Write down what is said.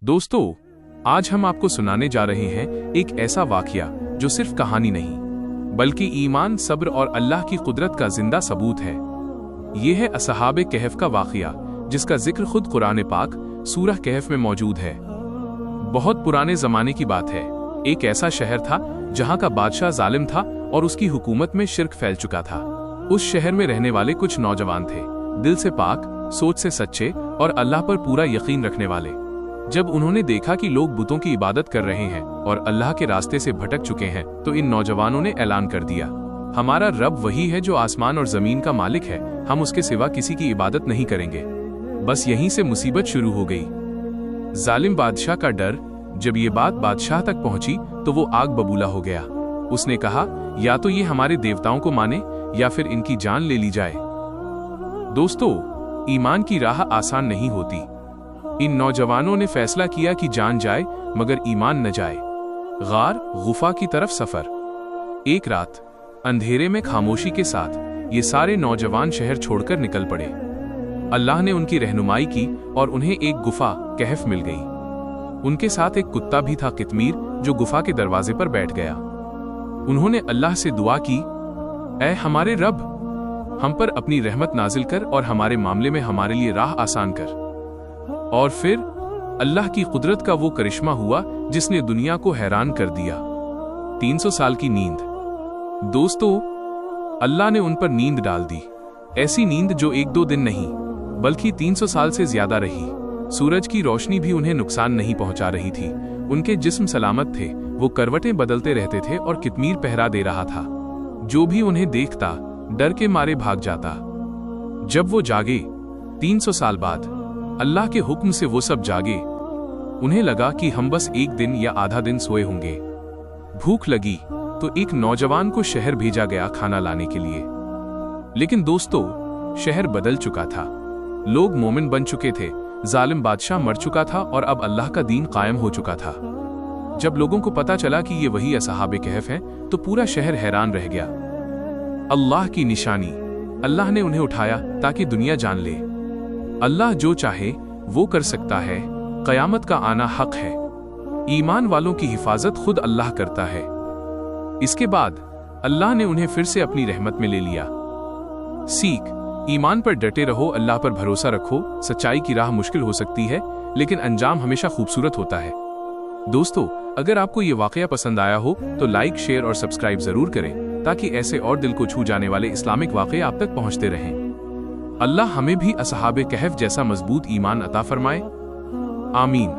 दोस्तों, आज हम आपको सुनाने जा रहे हैं एक ऐसा वाकया जो सिर्फ कहानी नहीं बल्कि ईमान, सब्र और अल्लाह की कुदरत का जिंदा सबूत है। ये है असहाबे कहफ का वाकया, जिसका जिक्र खुद कुरान पाक सूरह कहफ में मौजूद है। बहुत पुराने जमाने की बात है। एक ऐसा शहर था जहां का बादशाह जालिम था और उसकी हुकूमत में शिर्क फैल चुका था। उस शहर में रहने वाले कुछ नौजवान थे, दिल से पाक, सोच से सच्चे और अल्लाह पर पूरा यकीन रखने वाले। जब उन्होंने देखा कि लोग बुतों की इबादत कर रहे हैं और अल्लाह के रास्ते से भटक चुके हैं, तो इन नौजवानों ने ऐलान कर दिया, हमारा रब वही है जो आसमान और जमीन का मालिक है, हम उसके सिवा किसी की इबादत नहीं करेंगे। बस यहीं से मुसीबत शुरू हो गई। जालिम बादशाह का डर, जब ये बात बादशाह तक पहुंची तो वो आग बबूला हो गया। उसने कहा, या तो ये हमारे देवताओं को माने या फिर इनकी जान ले ली जाए। दोस्तों, ईमान की राह आसान नहीं होती। इन नौजवानों ने फैसला किया कि जान जाए मगर ईमान न जाए। गार गुफा की तरफ सफर। एक रात अंधेरे में खामोशी के साथ ये सारे नौजवान शहर छोड़कर निकल पड़े। अल्लाह ने उनकी रहनुमाई की और उन्हें एक गुफा कहफ मिल गई। उनके साथ एक कुत्ता भी था, कितमीर, जो गुफा के दरवाजे पर बैठ गया। उन्होंने अल्लाह से दुआ की, ऐ हमारे रब, हम पर अपनी रहमत नाजिल कर और हमारे मामले में हमारे लिए राह आसान कर। और फिर अल्लाह की कुदरत का वो करिश्मा हुआ जिसने दुनिया को हैरान कर दिया। 300 साल की नींद। दोस्तों, अल्लाह ने उन पर नींद डाल दी, ऐसी नींद जो 1-2 दिन नहीं बल्कि 300 साल से ज्यादा रही। सूरज की रोशनी भी उन्हें नुकसान नहीं पहुंचा रही थी। उनके जिस्म सलामत थे, वो करवटें बदलते रहते थे और कितमीर पहरा दे रहा था। जो भी उन्हें देखता डर के मारे भाग जाता। जब वो जागे 300 साल बाद, अल्लाह के हुक्म से वो सब जागे। उन्हें लगा कि हम बस 1 दिन या आधा दिन सोए होंगे। भूख लगी तो एक नौजवान को शहर भेजा गया खाना लाने के लिए। लेकिन दोस्तों, शहर बदल चुका था। लोग मोमिन बन चुके थे, जालिम बादशाह मर चुका था और अब अल्लाह का दीन कायम हो चुका था। जब लोगों को पता चला कि ये वही असहाबे कहफ हैं, तो पूरा शहर हैरान रह गया। अल्लाह की निशानी। अल्लाह ने उन्हें उठाया ताकि दुनिया जान ले, अल्लाह जो चाहे वो कर सकता है। कयामत का आना हक है। ईमान वालों की हिफाजत खुद अल्लाह करता है। इसके बाद अल्लाह ने उन्हें फिर से अपनी रहमत में ले लिया। सीख, ईमान पर डटे रहो, अल्लाह पर भरोसा रखो। सच्चाई की राह मुश्किल हो सकती है, लेकिन अंजाम हमेशा खूबसूरत होता है। दोस्तों, अगर आपको ये वाकया पसंद आया हो तो लाइक, शेयर और सब्सक्राइब जरूर करें, ताकि ऐसे और दिल को छू जाने वाले इस्लामिक वाकये आप तक पहुंचते रहें। अल्लाह हमें भी असहाबे कहफ जैसा मजबूत ईमान अता फरमाए। आमीन।